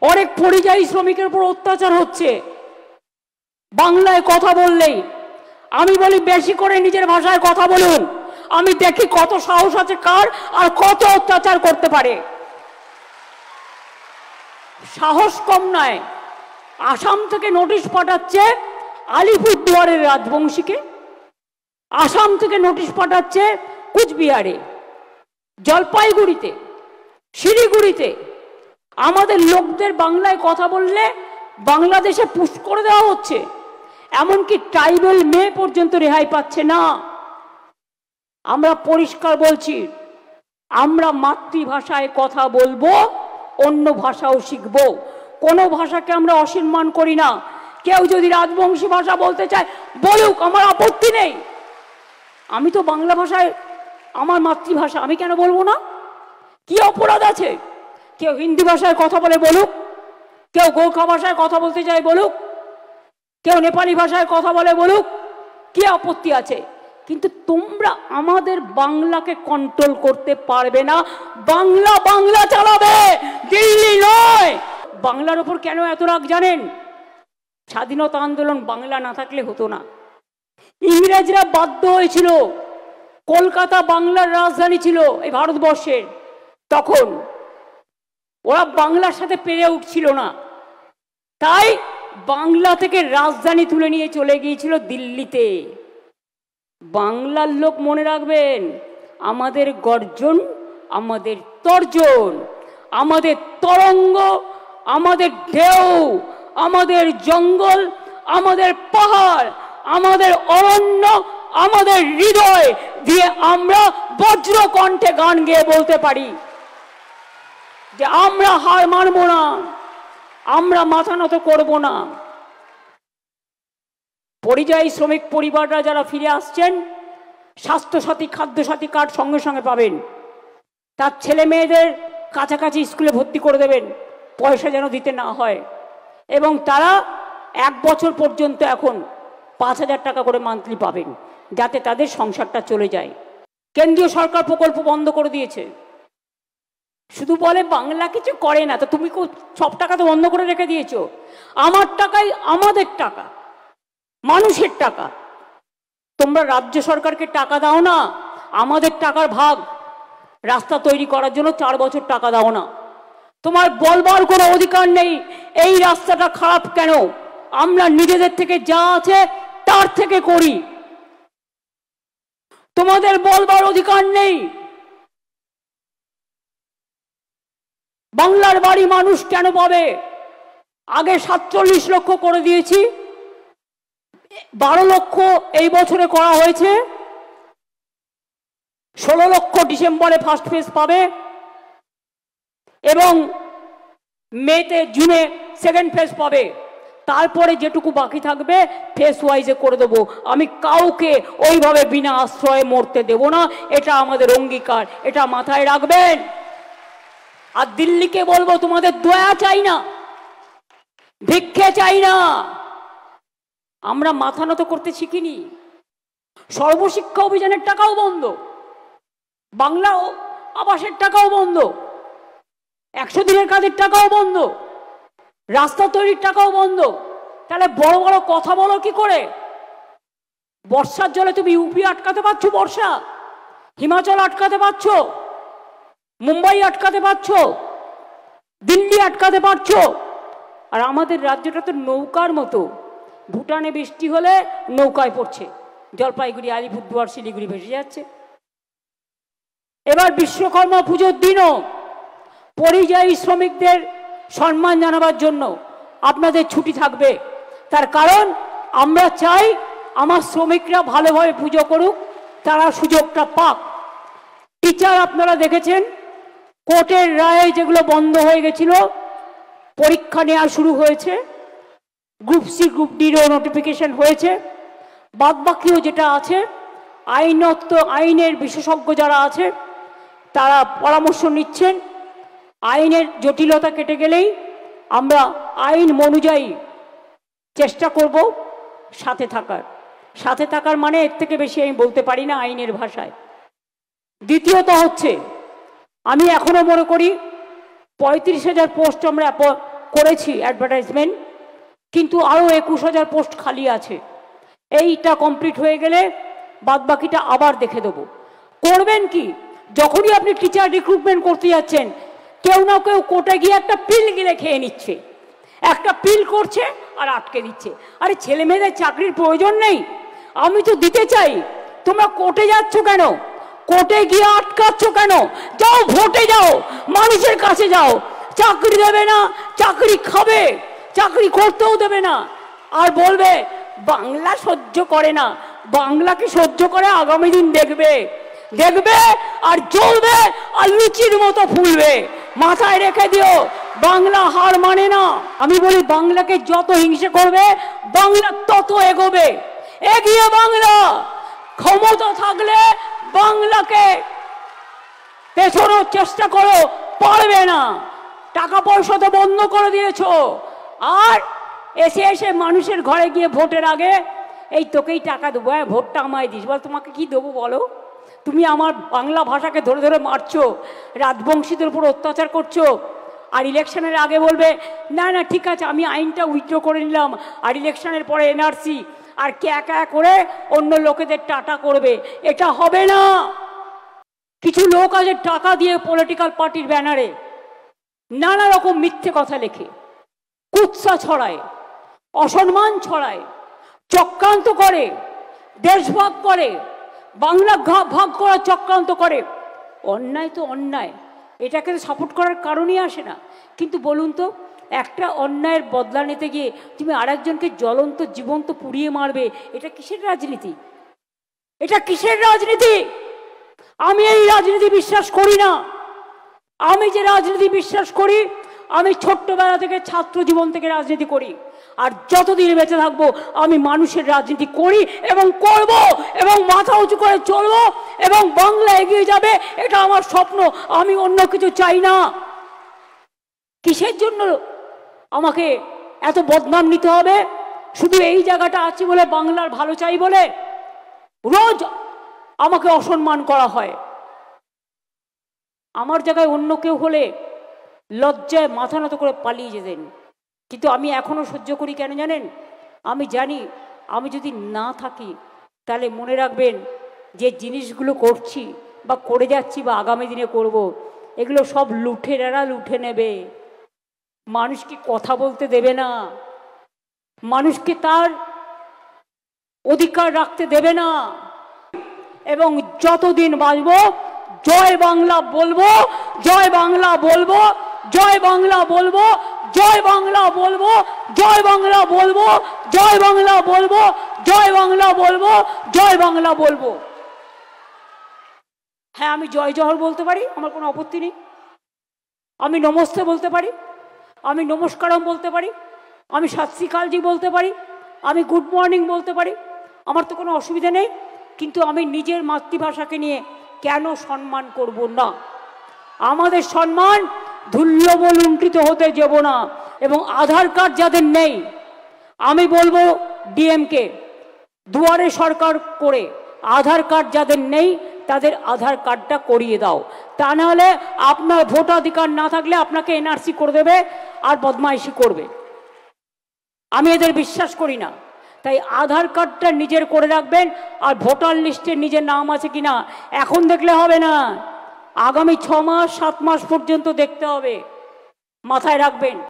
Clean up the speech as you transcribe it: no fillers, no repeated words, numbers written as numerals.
অনেক পরিযায়ী শ্রমিকের উপর অত্যাচার হচ্ছে বাংলায় কথা বললেই। আমি বলি বেশি করে নিজের ভাষায় কথা বলুন, আমি দেখি কত সাহস আছে কার আর কত অত্যাচার করতে পারে। সাহস কম নয়, আসাম থেকে নোটিশ পাঠাচ্ছে আলিপুরদুয়ারের রাজবংশীকে, আসাম থেকে নোটিশ পাঠাচ্ছে কুচবিহারে, জলপাইগুড়িতে, শিলিগুড়িতে। আমাদের লোকদের বাংলায় কথা বললে বাংলাদেশে পুশ করে দেওয়া হচ্ছে, এমনকি ট্রাইবেল মেয়ে পর্যন্ত রেহাই পাচ্ছে না। আমরা পরিষ্কার বলছি, আমরা মাতৃভাষায় কথা বলবো, অন্য ভাষাও শিখব, কোনো ভাষাকে আমরা অসম্মান করি না। কেউ যদি রাজবংশী ভাষা বলতে চায় বলুক, আমার আপত্তি নেই। আমি তো বাংলা ভাষায়, আমার মাতৃভাষা, আমি কেন বলবো না? কি অপরাধ আছে? কেউ হিন্দি ভাষায় কথা বলে বলুক, কেউ গোর্খা ভাষায় কথা বলতে চায় বলুক, কেউ নেপালি ভাষায় কথা বলে বলুক, কি আপত্তি আছে? কিন্তু তোমরা আমাদের বাংলাকে কন্ট্রোল করতে পারবে না। বাংলা বাংলা চালাবে, দিল্লি নয়। বাংলার ওপর কেন এত রাগ জানেন? স্বাধীনতা আন্দোলন বাংলা না থাকলে হতো না। ইংরেজরা বাধ্য হয়েছিল, কলকাতা বাংলার রাজধানী ছিল এই ভারতবর্ষের, তখন ওরা বাংলার সাথে পেরে উঠছিল না, তাই বাংলা থেকে রাজধানী তুলে নিয়ে চলে গিয়েছিল দিল্লিতে। বাংলার লোক মনে রাখবেন, আমাদের গর্জন, আমাদের তর্জন, আমাদের তরঙ্গ, আমাদের ঢেউ, আমাদের জঙ্গল, আমাদের পাহাড়, আমাদের অরণ্য, আমাদের হৃদয় দিয়ে আমরা বজ্র কণ্ঠে গান গেয়ে বলতে পারি যে আমরা হার মানব না, আমরা মাথা নত করব না। পরিযায়ী শ্রমিক পরিবাররা যারা ফিরে আসছেন, স্বাস্থ্যসাথী খাদ্যসাথী কার্ড সঙ্গে সঙ্গে পাবেন। তার ছেলে মেয়েদের কাছাকাছি স্কুলে ভর্তি করে দেবেন, পয়সা যেন দিতে না হয়। এবং তারা 1 বছর পর্যন্ত এখন 5,000 টাকা করে মান্থলি পাবেন, যাতে তাদের সংসারটা চলে যায়। কেন্দ্রীয় সরকার প্রকল্প বন্ধ করে দিয়েছে, শুধু বলে বাংলা কিছু করে না। তো তুমি সব টাকা তো বন্ধ করে রেখে দিয়েছো। আমার টাকাই আমাদের টাকা, মানুষের টাকা। তোমরা রাজ্য সরকারকে টাকা দাও না, আমাদের টাকার ভাগ। রাস্তা তৈরি করার জন্য 4 বছর টাকা দাও না। তোমার বলবার কোনো অধিকার নেই এই রাস্তাটা খারাপ কেন। আমরা নিজেদের থেকে যা আছে তার থেকে করি, তোমাদের বলবার অধিকার নেই। বাংলার বাড়ি মানুষ কেন পাবে? আগে 47 লক্ষ করে দিয়েছি, 12 লক্ষ এই বছরে করা হয়েছে, 16 লক্ষ ডিসেম্বরে ফার্স্ট ফেজ পাবে এবং মেতে জুনে সেকেন্ড ফেজ পাবে। তারপরে যেটুকু বাকি থাকবে ফেজ ওয়াইজে করে দেবো। আমি কাউকে ওইভাবে বিনা আশ্রয়ে মরতে দেব না, এটা আমাদের অঙ্গীকার, এটা মাথায় রাখবেন। আর দিল্লিকে বলবো, তোমাদের দয়া চাই না, ভিক্ষে চাই না। আমরা মাথা নত করতে শিখিনি। সর্বশিক্ষা অভিযানের টাকাও বন্ধ, বাংলা আবাসের টাকাও বন্ধ, 100 দিনের কাজের টাকাও বন্ধ, রাস্তা তৈরির টাকাও বন্ধ। তাহলে বড় বড় কথা বলো কি করে? বর্ষার জলে তুমি ইউপি আটকাতে পারছো, বর্ষা হিমাচল আটকাতে পারছো, মুম্বাই আটকাতে পারছো, দিল্লি আটকাতে পারছো। আর আমাদের রাজ্যটা তো নৌকার মতো, ভুটানে বৃষ্টি হলে নৌকায় পড়ছে, জলপাইগুড়ি, আলিপুরদুয়ার, শিলিগুড়ি ভেসে যাচ্ছে। এবার বিশ্বকর্মা পুজোর দিনও পরিযায়ী শ্রমিকদের সম্মান জানাবার জন্য আপনাদের ছুটি থাকবে। তার কারণ আমরা চাই আমার শ্রমিকরা ভালোভাবে পুজো করুক, তারা সুযোগটা পাক। টিচার আপনারা দেখেছেন, কোর্টের রায়ে যেগুলো বন্ধ হয়ে গেছিল, পরীক্ষা নেওয়া শুরু হয়েছে, গ্রুপ সি গ্রুপ ডিরও নোটিফিকেশন হয়েছে। বাদবাকিও যেটা আছে, আইনের বিশেষজ্ঞ যারা আছে তারা পরামর্শ নিচ্ছেন। আইনের জটিলতা কেটে গেলেই আমরা আইন অনুযায়ী চেষ্টা করব সাথে থাকার মানে এর থেকে বেশি আমি বলতে পারি না আইনের ভাষায়। দ্বিতীয়ত হচ্ছে, আমি এখনো মনে করি 35,000 পোস্ট আমরা করেছি অ্যাডভার্টাইজমেন্ট, কিন্তু আরও 21,000 পোস্ট খালি আছে। এইটা কমপ্লিট হয়ে গেলে বাদবাকিটা আবার দেখে দেবো। করবেন কি, যখনই আপনি টিচার রিক্রুটমেন্ট করতে যাচ্ছেন, কেউ না কেউ কোর্টে গিয়ে একটা পিল গিলে খেয়ে নিচ্ছে, একটা পিল করছে আর আটকে দিচ্ছে। আরে ছেলে মেয়েদের চাকরির প্রয়োজন নেই, আমি তো দিতে চাই, তোমরা কোর্টে যাচ্ছ কেন? কোর্টে গিয়ে আটকাচ্ছ কেন? যাও ভোটে যাও, মানুষের কাছে যাও। চাকরি দেবে না, চাকরি খাবে, চাকরি করতেও দেবে না, আর বলবে বাংলা সহ্য করে না। বাংলাকে সহ্য করে আগামী দিন দেখবে, দেখবে আর জ্বলবে আর লুচির মতো ফুলবে। মাথায় রেখে দিও, বাংলা হার মানে না। আমি বলি বাংলাকে যত হিংসে করবে বাংলা তত এগোবে। এগিয়ে বাংলা, ক্ষমতা থাকলে বাংলাকে পেছানোর চেষ্টা করো, পারবে না। টাকা পয়সা তো বন্ধ করে দিয়েছ, আর এসে এসে মানুষের ঘরে গিয়ে ভোটের আগে এই তোকেই টাকা দেবো, হ্যাঁ ভোটটা আমায় দিস। বল তোমাকে কি দেবো বলো? তুমি আমার বাংলা ভাষাকে ধরে ধরে মারছো, রাজবংশীদের উপর অত্যাচার করছো, আর ইলেকশনের আগে বলবে না না ঠিক আছে আমি আইনটা উইথড্র করে নিলাম, আর ইলেকশনের পরে এনআরসি, আর ক্যা করে অন্য লোকেদের টাটা করবে। এটা হবে না। কিছু লোক আছে টাকা দিয়ে পলিটিক্যাল পার্টির ব্যানারে নানা রকম মিথ্যে কথা লেখে, কুৎসা ছড়ায়, অসম্মান ছড়ায়, চক্রান্ত করে, দেশভাগ করে, বাংলা ভাগ করার চক্রান্ত করে। অন্যায় তো অন্যায়, এটাকে সাপোর্ট করার কারণই আসে না। কিন্তু বলুন তো, একটা অন্যায়ের বদলা নিতে গিয়ে তুমি আরেকজনকে জ্বলন্ত জীবন্ত পুড়িয়ে মারবে, এটা কিসের রাজনীতি? এটা কিসের রাজনীতি? আমি এই রাজনীতি বিশ্বাস করি না। আমি যে রাজনীতি বিশ্বাস করি, আমি ছোট্টবেলা থেকে ছাত্র জীবন থেকে রাজনীতি করি, আর যতদিন বেঁচে থাকবো আমি মানুষের রাজনীতি করি এবং করব, এবং মাথা উঁচু করে চলবো, এবং বাংলা এগিয়ে যাবে, এটা আমার স্বপ্ন। আমি অন্য কিছু চাই না। কিসের জন্য আমাকে এত বদনাম নিতে হবে? শুধু এই জায়গাটা আছে বলে, বাংলার ভালো চাই বলে রোজ আমাকে অসম্মান করা হয়। আমার জায়গায় অন্য কেউ হলে লজ্জায় মাথা নত করে পালিয়ে যেতেন, কিন্তু আমি এখনো সহ্য করি। কেন জানেন? আমি জানি আমি যদি না থাকি তাহলে মনে রাখবেন যে জিনিসগুলো করছি বা করে যাচ্ছি বা আগামী দিনে করব, এগুলো সব লুঠেরারা লুঠে নেবে। মানুষকে কথা বলতে দেবে না, মানুষকে তার অধিকার রাখতে দেবে না। এবং যতদিন বাঁচবো জয় বাংলা বলবো, জয় বাংলা বলবো, জয় বাংলা বলবো, জয় বাংলা বলবো, জয় বাংলা বলবো, জয় বাংলা বলবো, জয় বাংলা বলবো, জয় বাংলা বলবো। হ্যাঁ, আমি জয় জহর বলতে পারি, আমার কোনো আপত্তি নেই। আমি নমস্তে বলতে পারি, আমি নমস্কারম বলতে পারি, আমি সত শ্রী আকাল জি বলতে পারি, আমি গুড মর্নিং বলতে পারি, আমার তো কোনো অসুবিধা নেই। কিন্তু আমি নিজের মাতৃভাষাকে নিয়ে কেন সম্মান করব না? আমাদের সম্মান ধুল্লব লুণ্ঠিত হতে যাব না। এবং আধার কার্ড যাদের নেই, আমি বলবো ডিএমকে দুয়ারে সরকার করে আধার কার্ড যাদের নেই তাদের আধার কার্ডটা করিয়ে দাও। তা নাহলে আপনার ভোটাধিকার না থাকলে আপনাকে এনআরসি করে দেবে আর বদমাইশি করবে। আমি এদের বিশ্বাস করি না। তাই আধার কার্ডটা নিজের করে রাখবেন, আর ভোটার লিস্টে নিজের নাম আছে কিনা এখন দেখলে হবে না, আগামী 6 মাস 7 মাস পর্যন্ত দেখতে হবে। মাথায় রাখবেন।